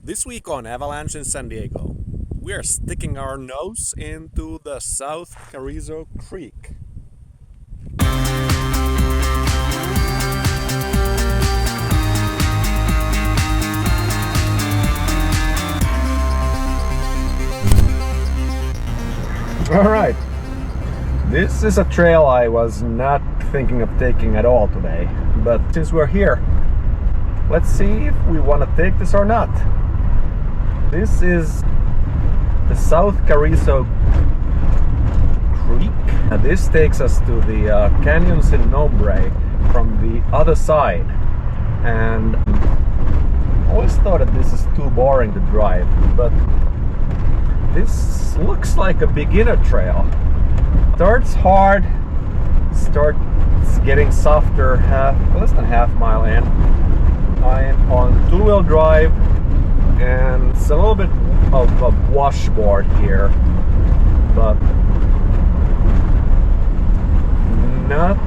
This week on Avalanche in San Diego, we are sticking our nose into the South Carrizo Creek. Alright, this is a trail I was not thinking of taking at all today, but since we're here, let's see if we want to take this or not. This is the South Carrizo Creek. This takes us to the Canyon Sin Nombre from the other side. And I always thought that this is too boring to drive, but this looks like a beginner trail. Starts hard, starts getting softer less than half mile in. I'm on two-wheel drive, and it's a little bit of a washboard here, but not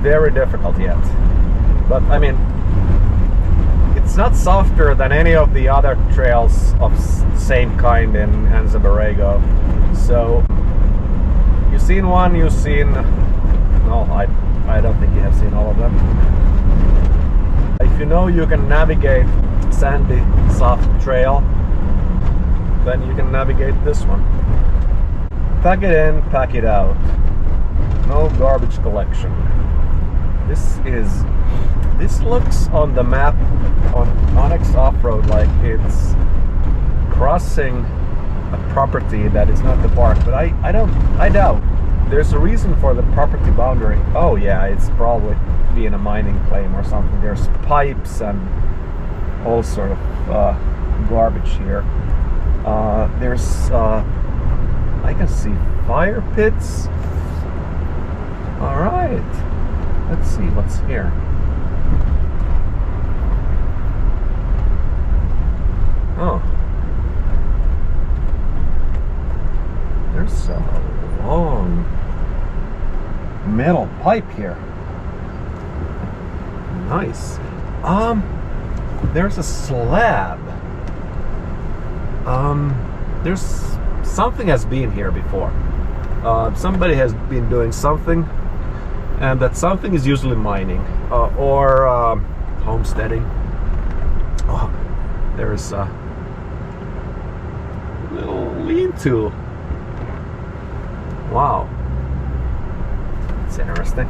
very difficult yet. But I mean, it's not softer than any of the other trails of same kind in Anza-Borrego. So you've seen one, you've seen, no, I don't think you have seen all of them. If you know you can navigate sandy, soft trail, then you can navigate this one. Pack it in, pack it out. No garbage collection. This looks on the map on Onyx Off-Road like it's crossing a property that is not the park, but I doubt. There's a reason for the property boundary. Oh yeah, it's probably being a mining claim or something. There's pipes and all sort of garbage here. There's I can see fire pits. All right, let's see what's here. Oh, there's a long metal pipe here. Nice. There's a slab. There's something has been here before. Somebody has been doing something, and that something is usually mining or homesteading. Oh, there's a little lean-to. Wow, it's interesting.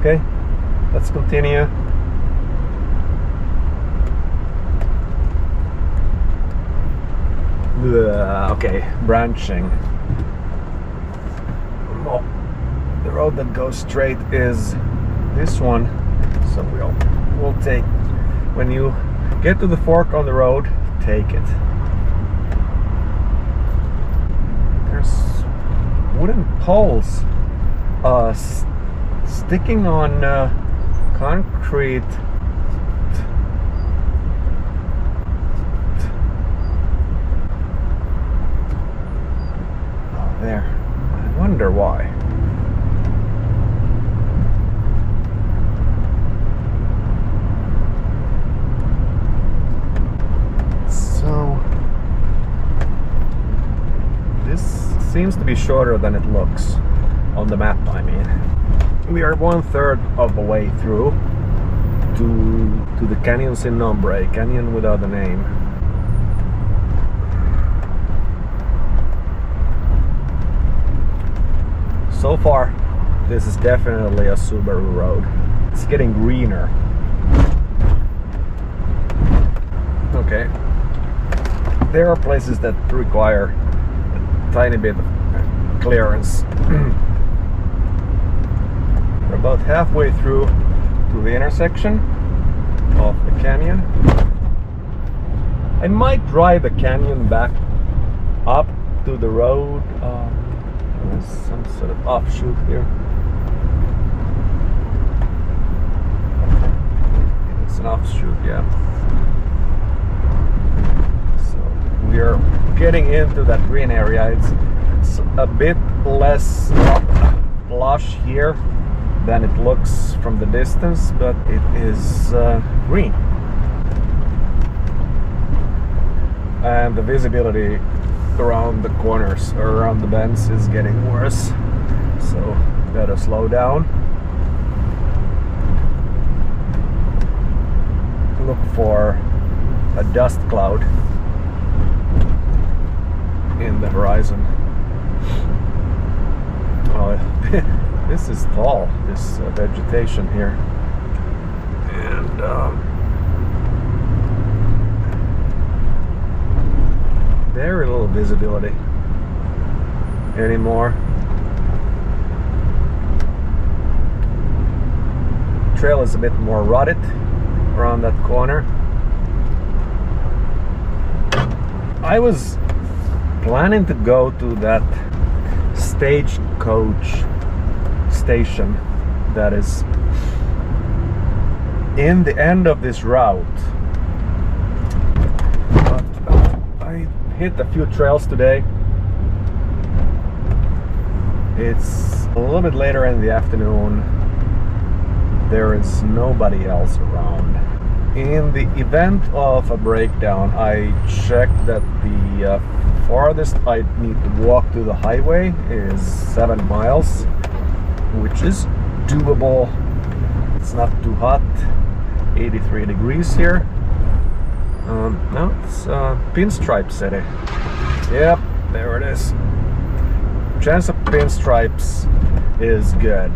Okay, let's continue. Okay, branching. Oh, the road that goes straight is this one, so we'll take, when you get to the fork on the road, take it. There's wooden poles sticking on concrete. Oh, there. I wonder why. So this seems to be shorter than it looks on the map. I mean, we are 1/3 of the way through to the Canyon Sin Nombre, canyon without a name. So far, this is definitely a Subaru road. It's getting greener. Okay. There are places that require a tiny bit of clearance. We're about halfway through to the intersection of the canyon. I might drive the canyon back up to the road. There's some sort of offshoot here. It's an offshoot, yeah. So we're getting into that green area. It's a bit less lush here than it looks from the distance, but it is green. and the visibility around the corners or around the bends is getting worse, so better slow down. Look for a dust cloud in the horizon. Oh, this is tall, this vegetation here, and very little visibility anymore. Trail is a bit more rutted around that corner. I was planning to go to that stagecoach station that is in the end of this route, but I hit a few trails today. It's a little bit later in the afternoon. There is nobody else around. In the event of a breakdown, I checked that the farthest I need to walk to the highway is 7 miles, which is doable. It's not too hot, 83 degrees here. No, it's Pinstripe City. Yep, there it is. Chance of pinstripes is good,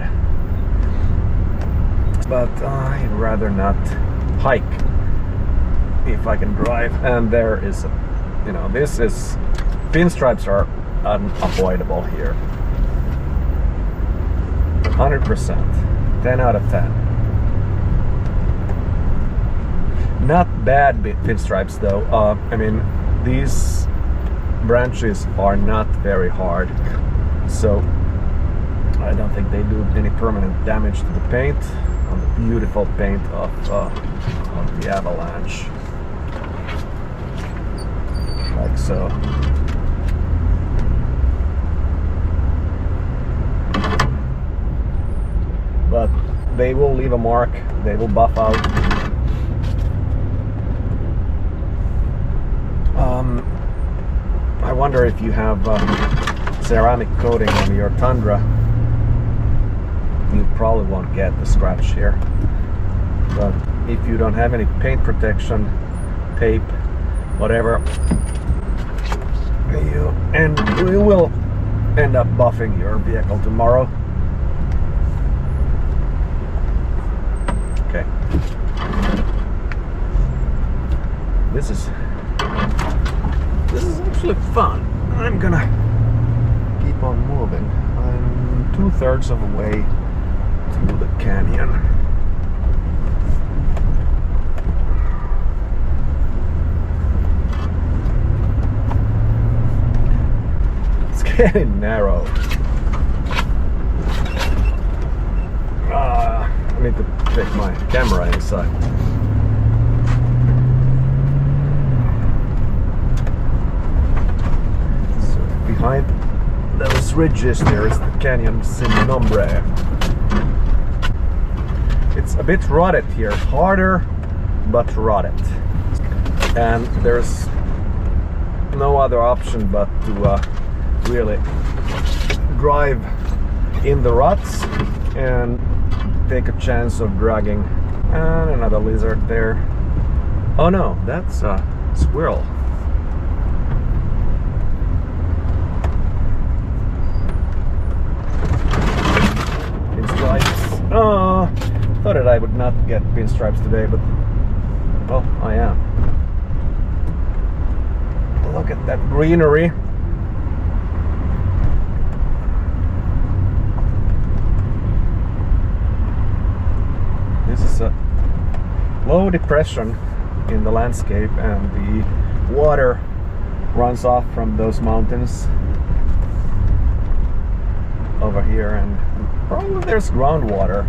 but I'd rather not hike if I can drive. And there is, this is, pinstripes are unavoidable here. 100%, 10 out of 10. Not bad pinstripes though. I mean, these branches are not very hard, so I don't think they do any permanent damage to the paint, on the beautiful paint of the Avalanche, like so. But they will leave a mark, they will buff out. I wonder if you have ceramic coating on your Tundra, you probably won't get the scratch here. But if you don't have any paint protection, tape, whatever, you will end up buffing your vehicle tomorrow. Okay. This is actually fun. I'm gonna keep on moving. I'm 2/3 of the way to the canyon. It's getting narrow. I need to take my camera inside. Behind those ridges there is the Canyon Sin Nombre. It's a bit rutted here, harder but rutted, and there's no other option but to really drive in the ruts and take a chance of dragging. And another lizard there. Oh no, that's a squirrel. Oh, thought that I would not get pinstripes today, but well, I am. Look at that greenery. This is a low depression in the landscape, and the water runs off from those mountains over here, and probably there's groundwater,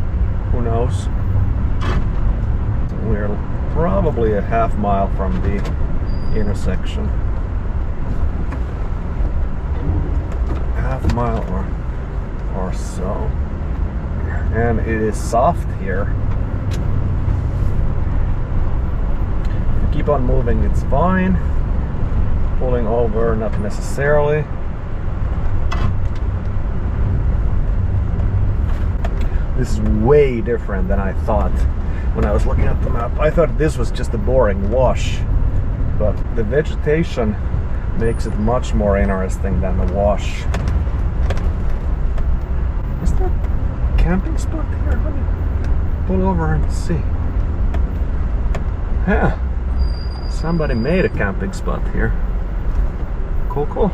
who knows. We're probably a half mile from the intersection. Half mile or so. And it is soft here. If you keep on moving, it's fine. pulling over, not necessarily. This is way different than I thought when I was looking at the map. I thought this was just a boring wash, but the vegetation makes it much more interesting than the wash. Is there a camping spot here? Let me pull over and see. Yeah, somebody made a camping spot here. Cool, cool.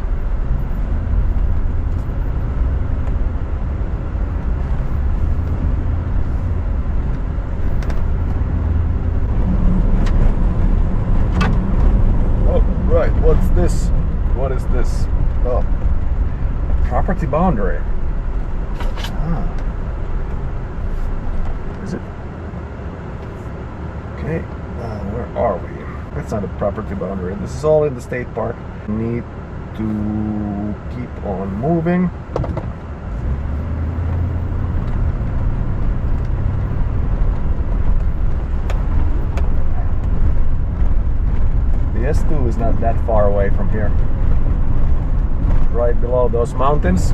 Right, what's this? What is this? Oh, property boundary. Ah. Is it? Okay, where are we? That's not a property boundary. This is all in the state park. Need to keep on moving. The S2 is not that far away from here. Right below those mountains.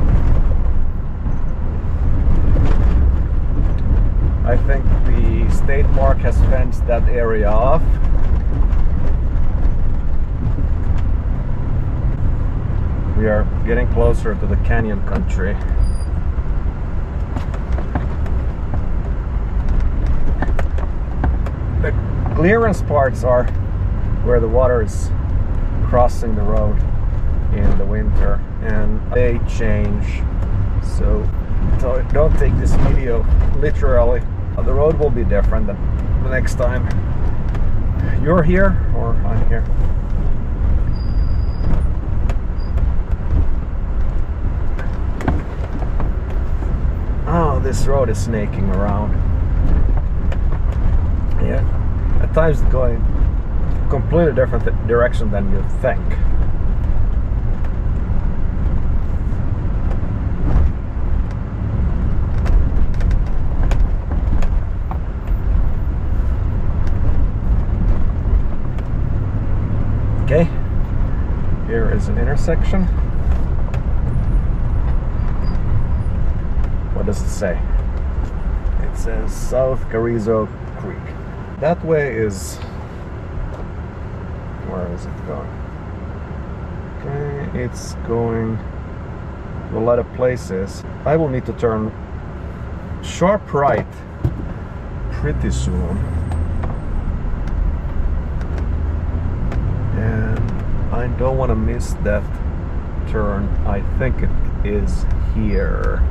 I think the state park has fenced that area off. We are getting closer to the canyon country. The clearance parts are where the water is crossing the road in the winter, and they change, so don't take this video literally. The road will be different the next time you're here or I'm here. Oh, this road is snaking around. Yeah, at times it's going completely different direction than you think. Okay, here is an intersection. What does it say? It says South Carrizo Creek. That way is... where is it going? Okay, it's going to a lot of places. I will need to turn sharp right pretty soon. And I don't want to miss that turn. I think it is here.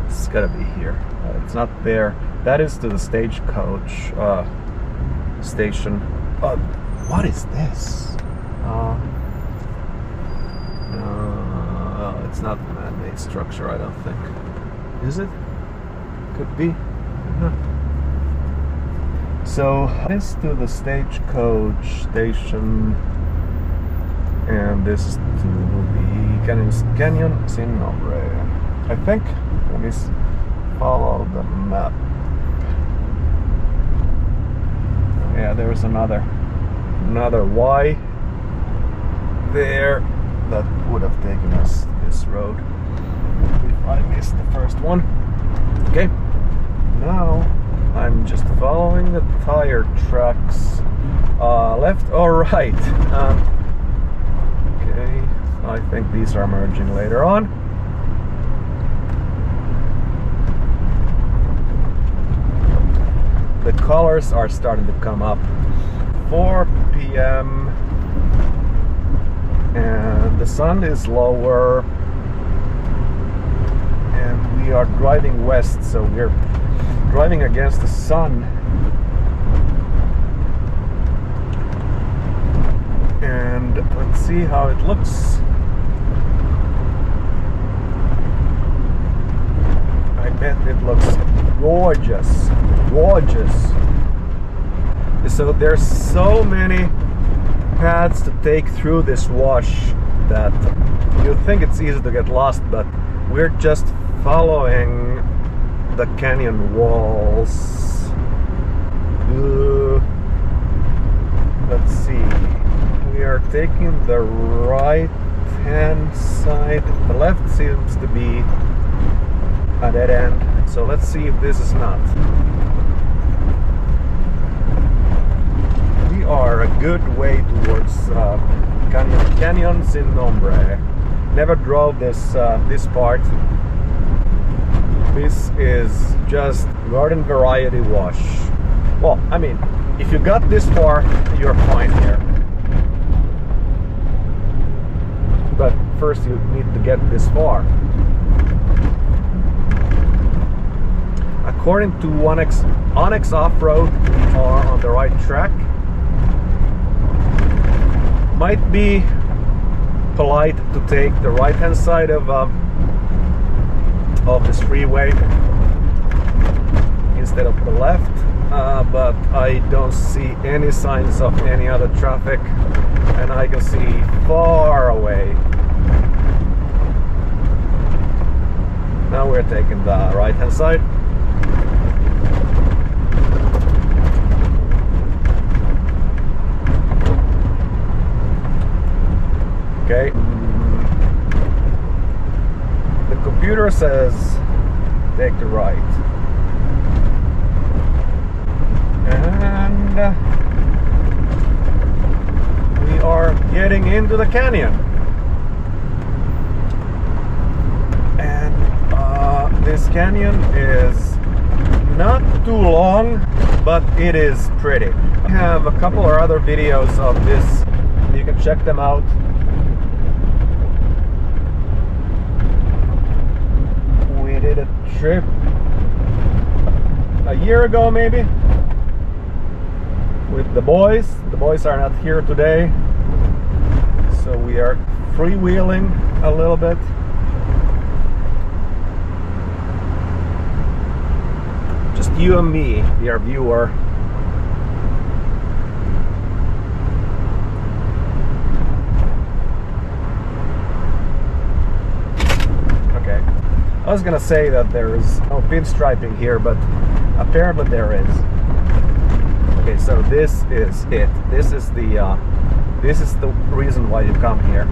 It's gotta be here. It's not there. That is to the stagecoach station. What is this? It's not a man-made structure, I don't think. Is it? Could be. So this to the stagecoach station, and this to the Canyon Sin Nombre. I think. Let me follow the map. Yeah, there's another Y there that would have taken us this road if I missed the first one. Okay, now I'm just following the tire tracks, left or right. Okay, I think these are merging later on. The colors are starting to come up. 4 p.m. and the sun is lower, and we are driving west, so we're driving against the sun. And let's see how it looks. I bet it looks gorgeous. Gorgeous. So there's so many paths to take through this wash that you think it's easy to get lost, but we're just following the canyon walls. Let's see. We are taking the right hand side. The left seems to be a dead end, so let's see if this is not. We are a good way towards Canyon Sin Nombre. Never drove this part. This is just garden variety wash. Well, I mean, if you got this far, you're fine here. But first you need to get this far. According to Onyx Off-Road, we are on the right track. Might be polite to take the right hand side of this freeway instead of the left, but I don't see any signs of any other traffic, and I can see far away. Now we're taking the right hand side. Okay. The computer says take the right. And we are getting into the canyon. And this canyon is not too long, but it is pretty. I have a couple of other videos of this. You can check them out. We did a trip a year ago maybe with the boys. The boys are not here today, so we are freewheeling a little bit. Just you and me, dear viewer. Okay, I was gonna say that there's no pinstriping here, but apparently there is. Okay, so this is it. This is the reason why you come here.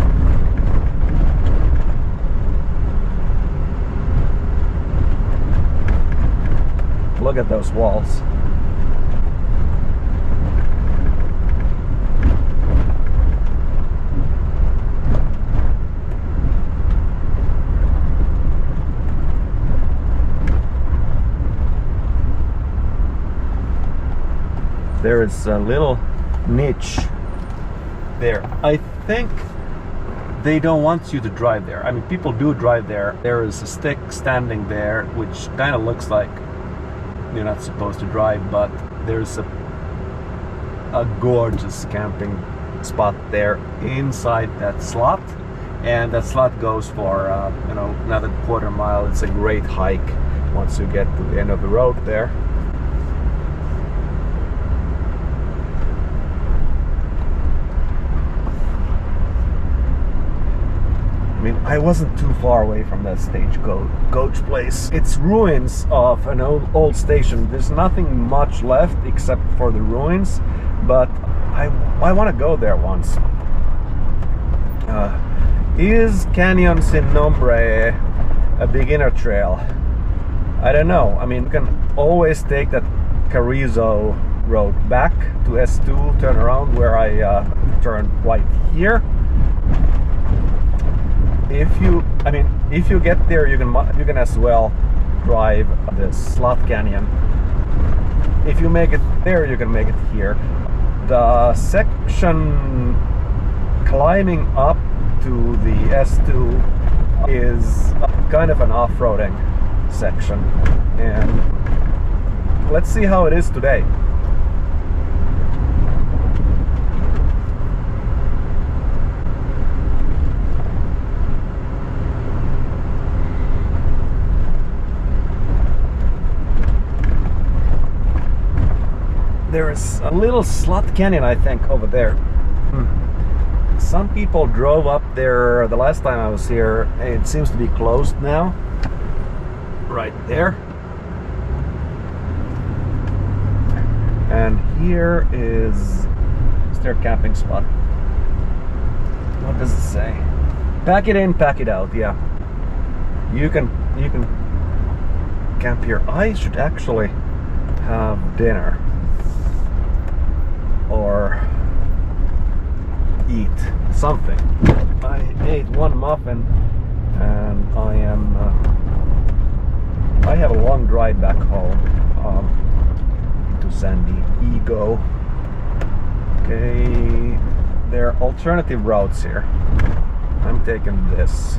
Look at those walls. There is a little niche there. I think they don't want you to drive there. I mean, people do drive there. There is a stick standing there, which kind of looks like you're not supposed to drive, but there's a gorgeous camping spot there inside that slot, and that slot goes for another quarter mile. It's a great hike once you get to the end of the road there. I mean, I wasn't too far away from that stagecoach place. It's ruins of an old station. There's nothing much left except for the ruins, but I want to go there once. Is Canyon Sin Nombre a beginner trail? I don't know. I mean, you can always take that Carrizo Road back to S2, turn around where I turn right here. If you get there, you can as well drive the slot canyon. If you make it there, you can make it here. The section climbing up to the S2 is kind of an off-roading section, and let's see how it is today. There is a little slot canyon, I think, over there. Some people drove up there the last time I was here. It seems to be closed now. Right there. And here is their camping spot. What does it say? Pack it in, pack it out. Yeah, you can camp here. I should actually have dinner or eat something. I ate one muffin, and I have a long drive back home to San Diego. Okay, there are alternative routes here. I'm taking this.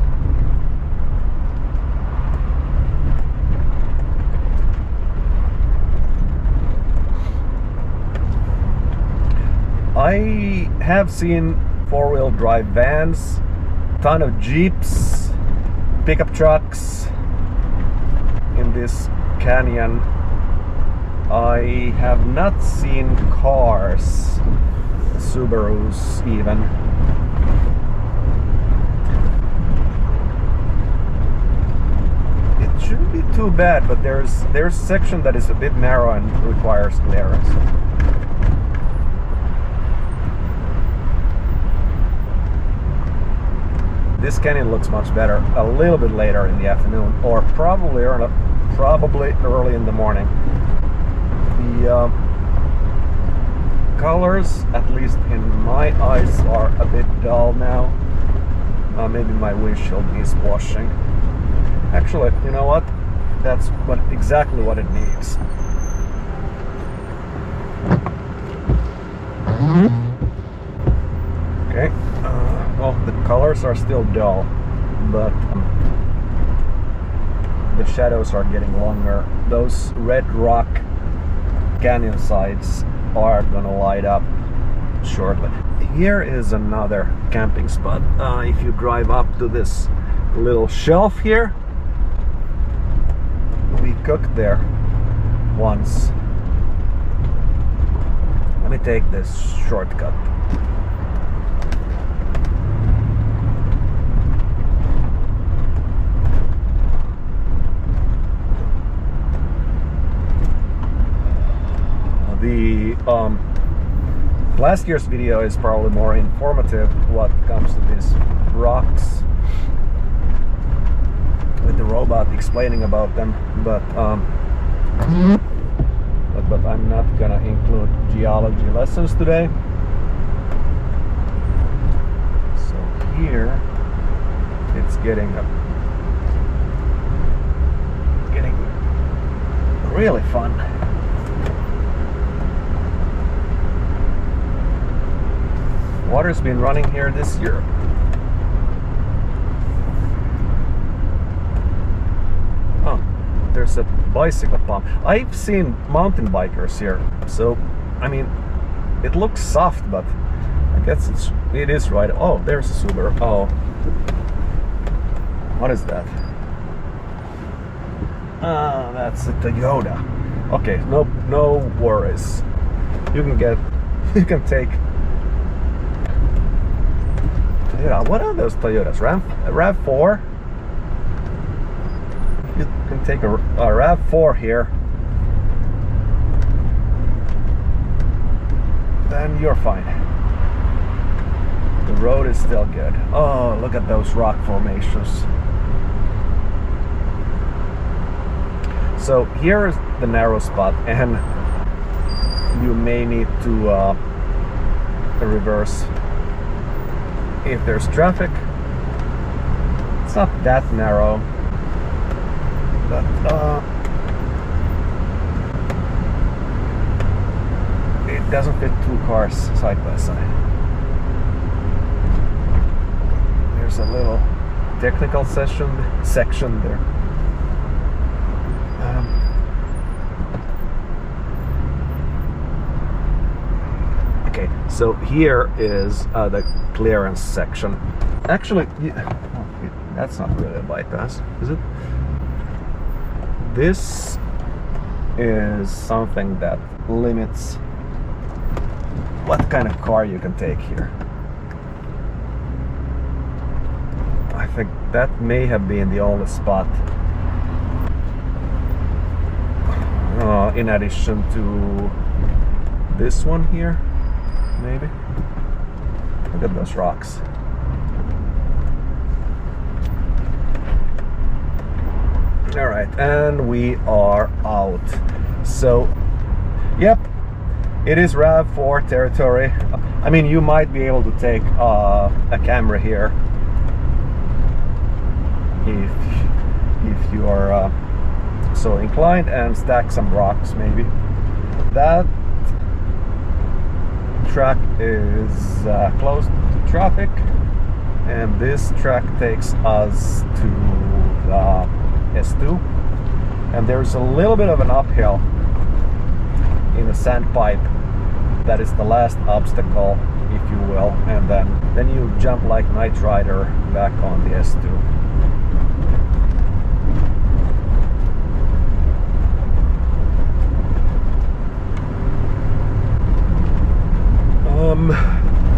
I have seen four-wheel drive vans, ton of Jeeps, pickup trucks in this canyon. I have not seen cars, Subarus even. It shouldn't be too bad, but there's a section that is a bit narrow and requires clearance. This canyon looks much better a little bit later in the afternoon, or probably early in the morning. The colors, at least in my eyes, are a bit dull now. Maybe my windshield needs washing. Actually, you know what? That's exactly what it needs. Okay. Well, the colors are still dull, but the shadows are getting longer. Those red rock canyon sides are gonna light up shortly. Here is another camping spot. If you drive up to this little shelf here, we cooked there once. Let me take this shortcut. The last year's video is probably more informative what comes to these rocks, with the robot explaining about them, but I'm not gonna include geology lessons today. So here it's getting really fun. Water's been running here this year. Oh, there's a bicycle pump. I've seen mountain bikers here, so I mean, it looks soft, but I guess it is right. Oh, there's a Subaru. Oh, what is that? That's a Toyota. Okay, no worries. You can take. Yeah, what are those Toyotas? RAV4? You can take a RAV4 here. Then you're fine. The road is still good. Oh, look at those rock formations. So here is the narrow spot, and you may need to reverse if there's traffic. It's not that narrow, but it doesn't fit two cars side by side. There's a little technical section there. Okay, so here is the clearance section. Actually, that's not really a bypass, is it? This is something that limits what kind of car you can take here. I think that may have been the only spot, in addition to this one here, maybe. Look at those rocks. All right, and we are out. So, yep, it is RAV4 territory. I mean, you might be able to take a camera here if you are so inclined, and stack some rocks maybe. That track is closed to traffic, and this track takes us to S2, and there's a little bit of an uphill in a sand pipe that is the last obstacle, if you will, and then you jump like Knight Rider back on the S2.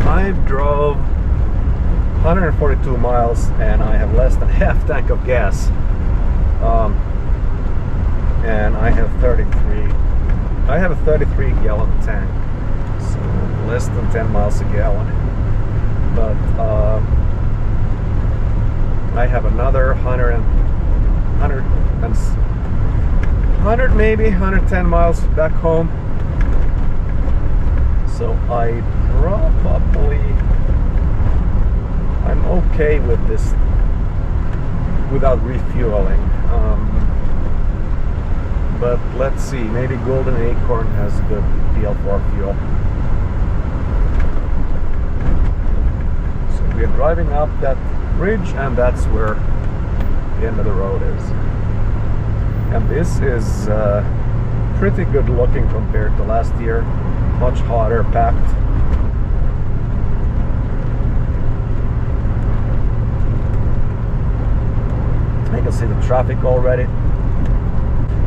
I drove 142 miles and I have less than half tank of gas, and I have a 33 gallon tank, so less than 10 miles a gallon, but I have another 100 maybe 110 miles back home, so I'm okay with this without refueling. But let's see, maybe Golden Acorn has a good deal for fuel. So we are driving up that bridge, and that's where the end of the road is. And this is pretty good looking compared to last year. Much hotter, packed. I can see the traffic already.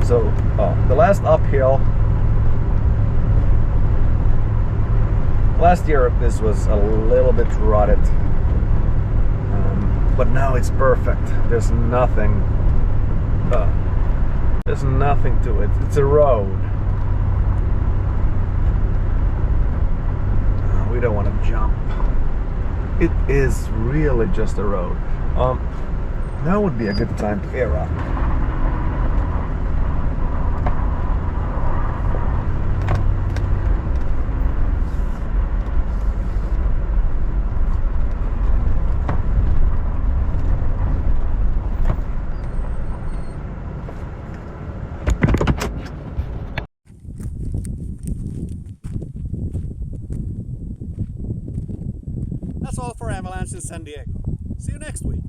So the last uphill, last year this was a little bit rutted, but now it's perfect. There's nothing to it. It's a road. We don't want to jump. It is really just a road. Now would be a good time to air up. That's all for Avalanche in San Diego. See you next week.